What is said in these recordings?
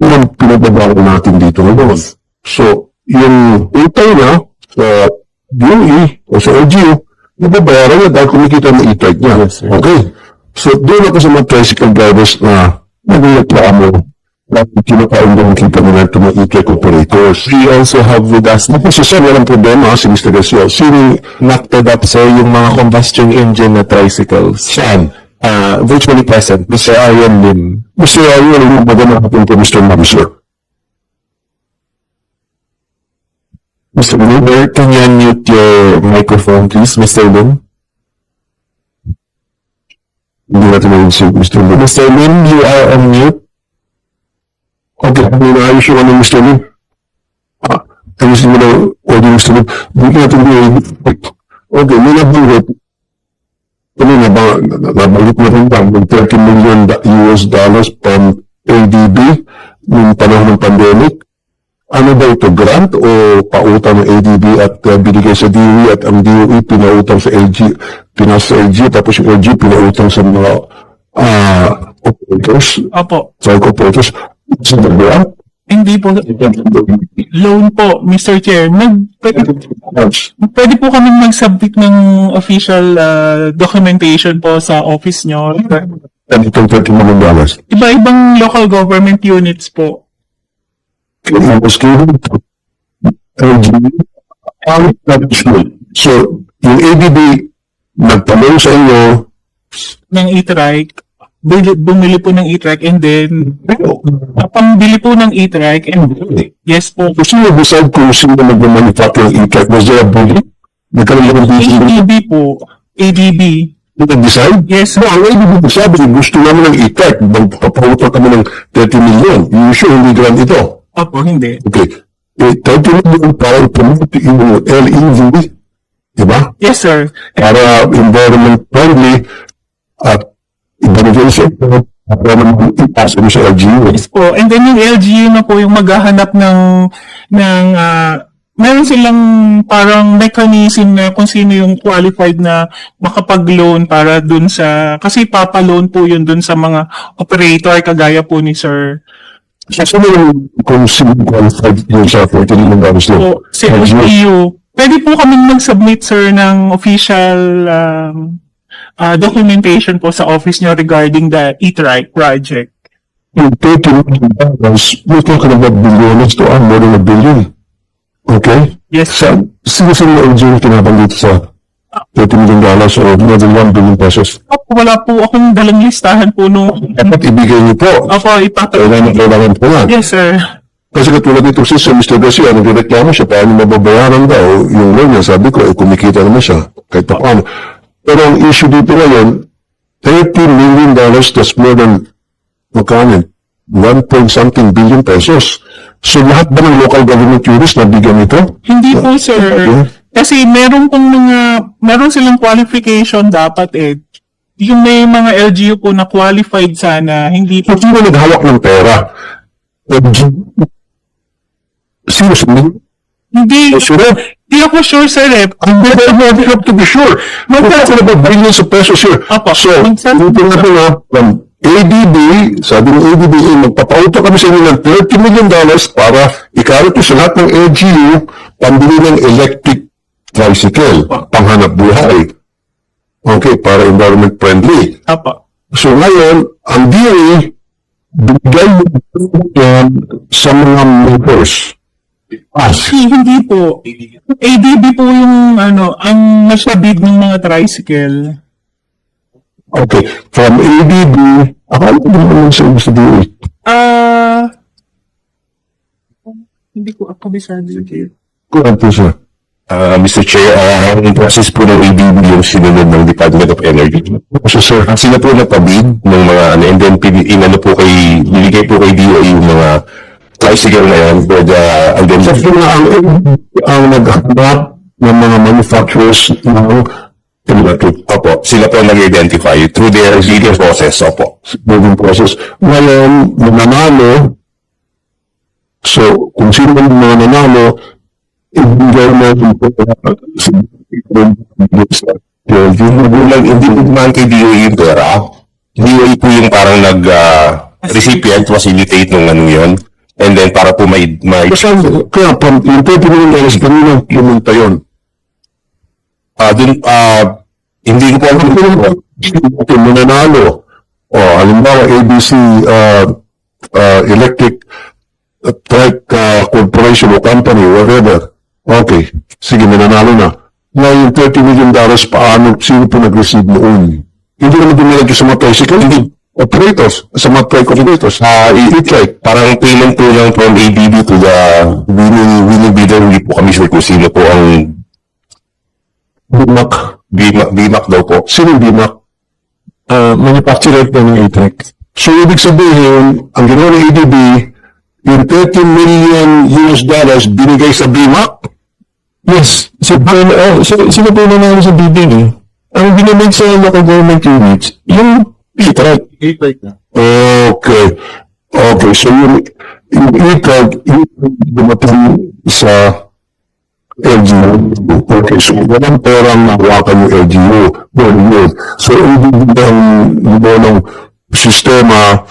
yung pinababawal natin dito ngayon. So, yung utang na sa DOE o sa LGU, nababayaran niya dahil kumikita ng e-trike niya. Yes, sir. Okay. So, doon ako sa mga tricycle drivers na nagreklamo na kinakain ng kita nila ito mga e-trike operators. We also have with us, So, sir, walang problema si Mr. Garcia. Sino knocked up, sir, yung mga combustion engine na tricycles. saan? Virtually present, Mr. Arian Lim. Mr. Ariel, yung magandang hapon po, Mr. Mabsir. Mr. Lim, can you unmute your microphone, please, Mr. Lim? Hindi natin narinig si Mr. Lim. Mr. Lim, you are on mute. Okay, naayos yung ano, Mr. Lim. Ayusin mo na audio, Mr. Lim. Bigyan natin yung okay, may nabanggit. Ano na ba, nabanggit na rin ba, ng $30 million US dollars from ADB noong panahon ng pandemic. Ano ba ito, grant o pautang ng ADB at binigay sa DOE at ang DOE pinautang sa LG, pinasa sa LG, tapos yung LG pinautang sa mga operators, Opo. psych operators. Sa grant? Hindi po. Loan po, Mr. Chair. Pwede po kami mag-submit ng official documentation po sa office nyo. And itong $30 million. Iba-ibang local government units po. I was given to LG. So, yung ADB nagtanong sa inyo, Ng e-trike. Bumili po ng e-trike and then pambili po ng e-trike and yes po. gusto nyo decide kung sino nag-manufacture ng e-trike. Was there a bidding? Nagkaroon lang ng bidding? ADB po. ADB. Nag-decide? Yes. No, ang ADB sabi, gusto namin ng e-trike. Magpapautang kami ng 30 million. You sure hindi grant ito? Opo, hindi. Okay. 30 million para i-promote yung LEV. Diba? Yes, sir. Para environment friendly at ibigay sa ito para naman ipasa mo sa LGU. Yes po. And then yung LGU na po yung maghahanap ng meron silang parang mechanism na kung sino yung qualified na makapag-loan para dun sa, kasi papa-loan po yun dun sa mga operator kagaya po ni Sir. So, sino yung kung sino qualified yung sa 40 million dollars na? So, si LGU, pwede po kaming mag-submit, sir, ng official documentation po sa office nyo regarding the e-trike project. Yung 30 million dollars, we're talking about billions to more than a billion. Okay? Yes, Sa, sino yung LGU kinabanggit sa 30 million dollars or more than 1 billion pesos? Wala po akong dalang listahan po nung... Dapat ibigay niyo po. Opo, Kailangan po nga. Yes, sir. Kasi katulad nito si Mr. Garcia, nagreklamo siya, paano mababayaran daw yung loan niya. Sabi ko, kumikita naman siya, kahit pa paano. Pero ang issue dito ngayon, $30 million, that's more than, magkano, 1 billion pesos. So lahat ba ng local government units na bigyan nito? Hindi po, sir. Kasi meron silang qualification dapat yung may mga LGU po na qualified sana, hindi po. So sino naghawak ng pera? Sino sino? Hindi, Sure. hindi ako sure, sir. You have to be sure. We're talking about billions of pesos here. Apo. So, dito na po from ADB, sabi ng ADB, magpapauto kami sa inyo ng $30 million para ikarot sa lahat ng LGU pambili ng electric tricycle, panghanap buhay. Okay, para environment friendly. Apo. So ngayon, ang DOE, bigay yan sa mga members. Hindi po. ADB po yung ang nagsabid ng mga tricycle. Okay, from ADB, akala ko naman sa DOE. Hindi ko ako bisado. Kuhan po siya. Mr. Chair, ang process po ng ADB yung sinunod ng Department of Energy. So, sir, Sila po nagpabid ng mga and then binigay po kay DOE yung mga tricycle na yan and then so, ang naghahanap ng mga manufacturers ng electric opo, sila po nag-identify through their legal process, opo. moving process. Ngayon, nanalo, so, kung sino man mga nanalo, ibigay mo yung Hindi po naman kay DOE yung pera. DOE po yung parang recipient, facilitate nung ano yun. And then para po may Basta, kaya, yung 30 million dollars, kanina pumunta yun. hindi ko po alam. Okay, mananalo. O, halimbawa, ABC Electric Trike Corporation o Company, whatever. Okay, sige, mananalo na. Ngayon, yung 30 million dollars, paano, sino po nag-receive noon? Hindi naman dinilagay sa mga tricycle, hindi operators, sa mga trike operators. E-trike. Parang payment po lang from ABB to the winning bidder. Hindi po kami sure kung sino po ang BMAC. BMAC daw po. Sino yung BMAC? Manufacturer po ng A-Trex. So, ibig sabihin, ang ginawa ng ADB, yung 30 million US dollars binigay sa BMAC? Yes. Sino po nanalo sa bidding eh? Ang binibig sa local government units, yung A-Trex. Okay. Okay, so yung e-tag, dumating sa LGU. Okay, so walang perang nahawakan yung LGU. Yun. So, ibig ng sistema,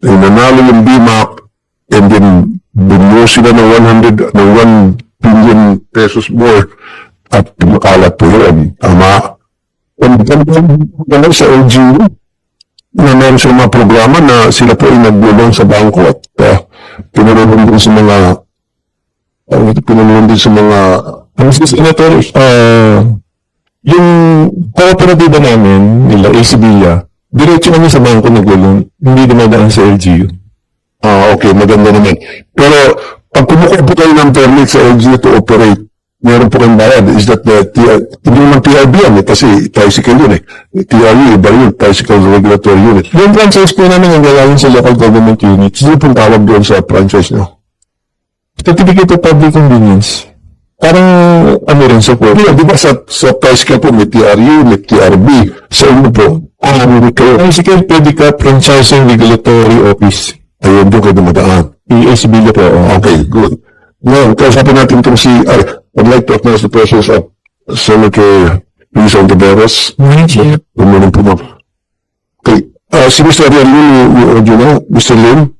nanalo yung BMAC, and then bumuo sila ng 1 billion pesos more at makalat po yun. Tama. And then, sa LGU, na meron silang mga programa na sila po ay nagbulong sa bangko at pinulungan din sa mga Mr. Senator, yung kooperatiba namin, nila, ACBIA, diretso kami sa bangko nagulong, hindi dumadaan sa LGU. okay, maganda naman. Pero, pag kumukuha po kayo ng permit sa LGU to operate, meron po kayong bayad. Is that hindi naman TRB yan kasi tricycle yun TRU, iba yun, Tricycle Regulatory Unit. Yung franchise po namin ang gagawin sa local government units, Sino pong tawag doon sa franchise nyo? Certificate of Public Convenience. Parang, rin, support. Di ba sa tricycle po may TRU, may TRB. Sa inyo po, hindi kayo. Tricycle Predicat Franchising Regulatory Office. Ayun, doon kayo dumadaan. ACBIA po. Okay, good. Ngayon, kausapin natin itong I'd like to acknowledge the presence of Senator Luis Ontiveros. Good po mo. Okay, si Mr. Ariel Lim, Mr. Lim?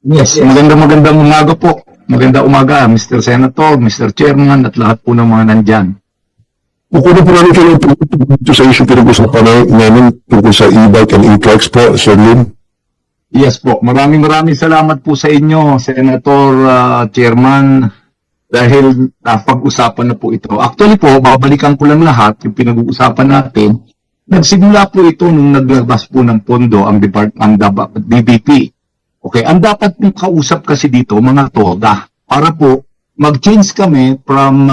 Yes, magandang umaga po. Magandang umaga, Mr. Senator, Mr. Chairman, at lahat po ng mga nandyan. Kukunin po namin kayo ito sa issue pinag-usapan namin tungkol sa e-bike and e-trikes po, Sir Lim. Yes po, maraming salamat po sa inyo, Senator, Chairman, dahil pag-usapan na po ito. Actually po, babalikan ko lang lahat yung pinag-uusapan natin. Nagsimula po ito nung naglabas po ng pondo ang DBP. Okay, ang dapat pong kausap kasi dito, mga TODA, para po mag-change kami from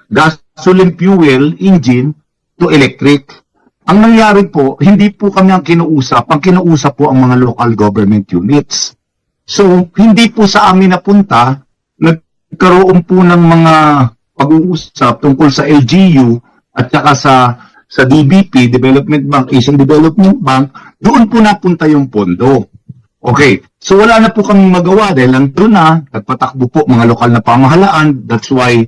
gasoline fuel engine to electric. Ang nangyari po, hindi po kami ang kinuusap po ang mga local government units. So, hindi po sa amin napunta, nagkaroon po ng mga pag-uusap tungkol sa LGU at saka sa DBP, Development Bank, Asian Development Bank, doon po napunta yung pondo. Okay, so wala na po kaming magawa dahil nandun na, nagpatakbo po mga lokal na pamahalaan, that's why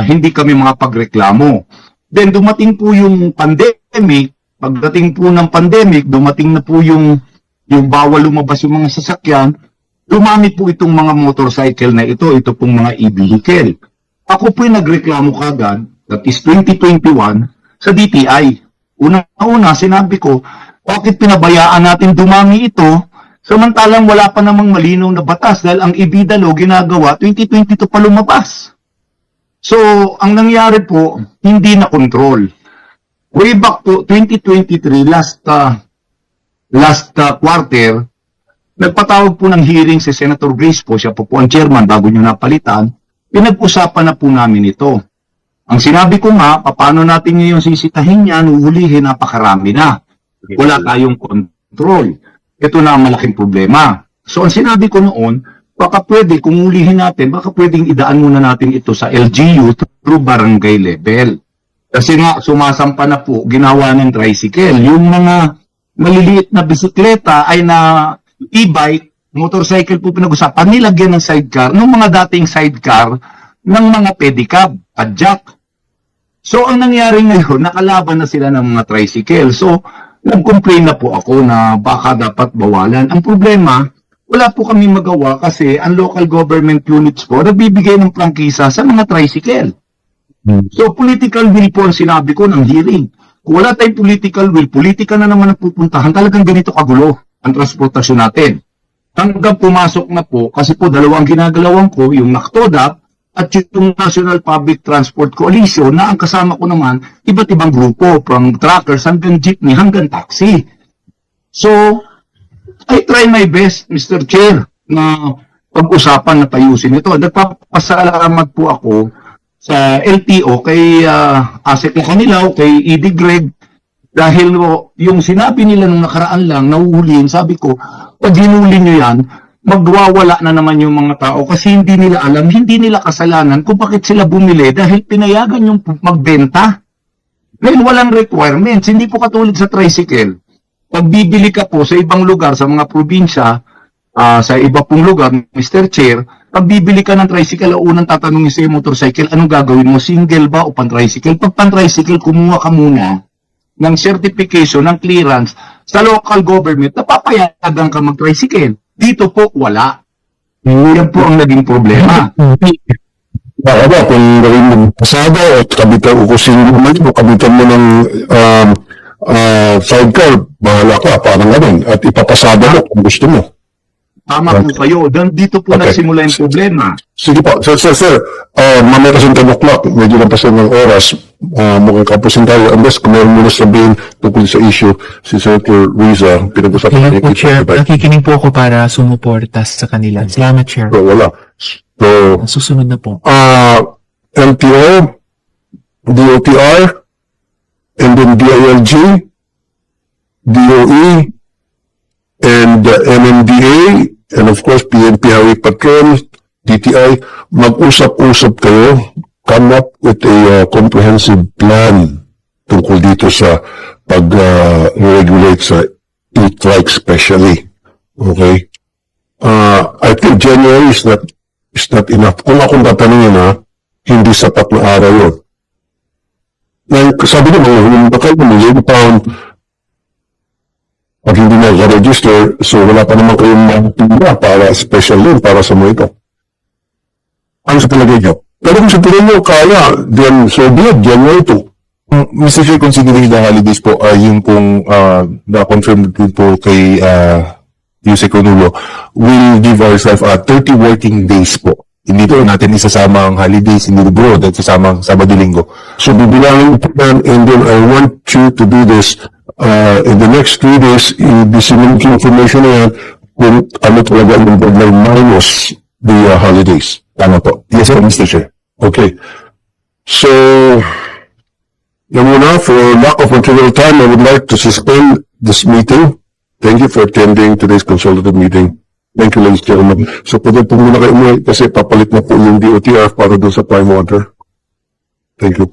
hindi kami makapagreklamo. Then dumating po yung pandemic, pagdating po ng pandemic, dumating na po yung bawal lumabas yung mga sasakyan, dumami po itong mga motorcycle na ito pong mga e-vehicle. Ako po yung nagreklamo kagad, that is 2021, sa DTI. Una-una, sinabi ko, bakit pinabayaan natin dumami ito, samantalang wala pa namang malinaw na batas dahil ang EBITDA law ginagawa 2022 pa lumabas. So, ang nangyari po, hindi na control. Way back to 2023, last quarter, nagpatawag po ng hearing si Senator Grace po, siya po ang chairman bago nyo napalitan, pinag-usapan na po namin ito. Ang sinabi ko nga, paano natin ngayon sisitahin yan, uhulihin, napakarami na. Wala tayong control. Ito na ang malaking problema. So, ang sinabi ko noon, baka pwede, kung ulihin natin, baka pwedeng idaan muna natin ito sa LGU through barangay level. Kasi nga, sumasampa na po, ginawa ng tricycle. Yung mga maliliit na bisikleta ay na e-bike, motorcycle po pinag-usapan, nilagyan ng sidecar, ng mga dating sidecar ng mga pedicab at jack. So, ang nangyari ngayon, nakalaban na sila ng mga tricycle. So, nag-complain na po ako na baka dapat bawalan. Ang problema, wala po kami magawa kasi ang local government units po nagbibigay ng prangkisa sa mga tricycle. So, political will po ang sinabi ko ng hearing. Kung wala tayong political will, politika na naman ang pupuntahan, talagang ganito kagulo ang transportasyon natin. Hanggang pumasok na po, kasi po dalawang ginagalawan ko, yung NACTODAP at yung National Public Transport Coalition na ang kasama ko naman, iba't ibang grupo, from truckers hanggang jeepney hanggang taxi. So, I try my best, Mr. Chair, na pag-usapan na tayusin ito. Nagpapasalamat po ako sa LTO kay Asset na Kanilaw, kay Edie Greg, dahil yung sinabi nila nung nakaraan lang, nahuhulihin, sabi ko, pag hinuli nyo yan, magwawala na naman yung mga tao kasi hindi nila alam, hindi nila kasalanan kung bakit sila bumili dahil pinayagan yung magbenta. Ngayon walang requirements, hindi po katulad sa tricycle. Pag bibili ka po sa ibang lugar, sa mga probinsya, sa iba pong lugar, Mr. Chair, pag bibili ka ng tricycle, ang unang tatanungin sa motorcycle, anong gagawin mo? Single ba o pan-tricycle? Pag pan-tricycle, kumuha ka muna ng certification, ng clearance sa local government na papayagan ka mag-tricycle. Dito po, wala. Yan po ang naging problema. Baka ba, kung gawin mo pasada o kabitan o kusin mo naman o kabitan mo ng sidecar, bahala ka, parang ganun. At ipapasada mo kung gusto mo. Tama po kayo. Dito po Okay. nagsimula yung problema. Sige po. Sir, mamaya kasi 10 o'clock, medyo lang pasal ng oras. Mukhang kapusin tayo. Unless kung meron muna sabihin tungkol sa issue, si Senator Riza, pinag-usapan Hello po, Chair. Diba? Nakikinig po ako para sumuporta sa kanila. Salamat, Chair. So, wala. So, Susunod na po. MTO, DOTR, and then DILG, DOE, and MMDA, and of course, PNP Highway Patrol, DTI, mag-usap-usap kayo, come up with a comprehensive plan tungkol dito sa pag-regulate sa e-trike especially. Okay? I think January is not enough. Kung akong tatanungin hindi sapat na araw yun. Sabi niyo, mga huling bakal, million pound, pag hindi na-register, so wala pa naman kayong pila para special loan para sa mga ito. Ano sa palagay niyo? Pero kung sa palagay niyo, kaya, then so be it, January 2. Mr. Chair, considering the holidays po, yung pong na-confirm din po kay Yusek Onulo, will give ourselves 30 working days po. Hindi po natin isasama ang holidays, hindi bro, dahil sasama ang Sabado-Linggo. So bibilangin po yan, and then I want you to do this in the next 3 days, i-disseminate yung information na yan kung ano talaga yung deadline minus the holidays. Tama po. Yes, sir, Mr. Chair. Okay. So, yan muna, for lack of material time, I would like to suspend this meeting. Thank you for attending today's consolidated meeting. Thank you, ladies and gentlemen. So, pwede po muna kayo umuwi kasi papalit na po yung DOTR para doon sa prime water. Thank you.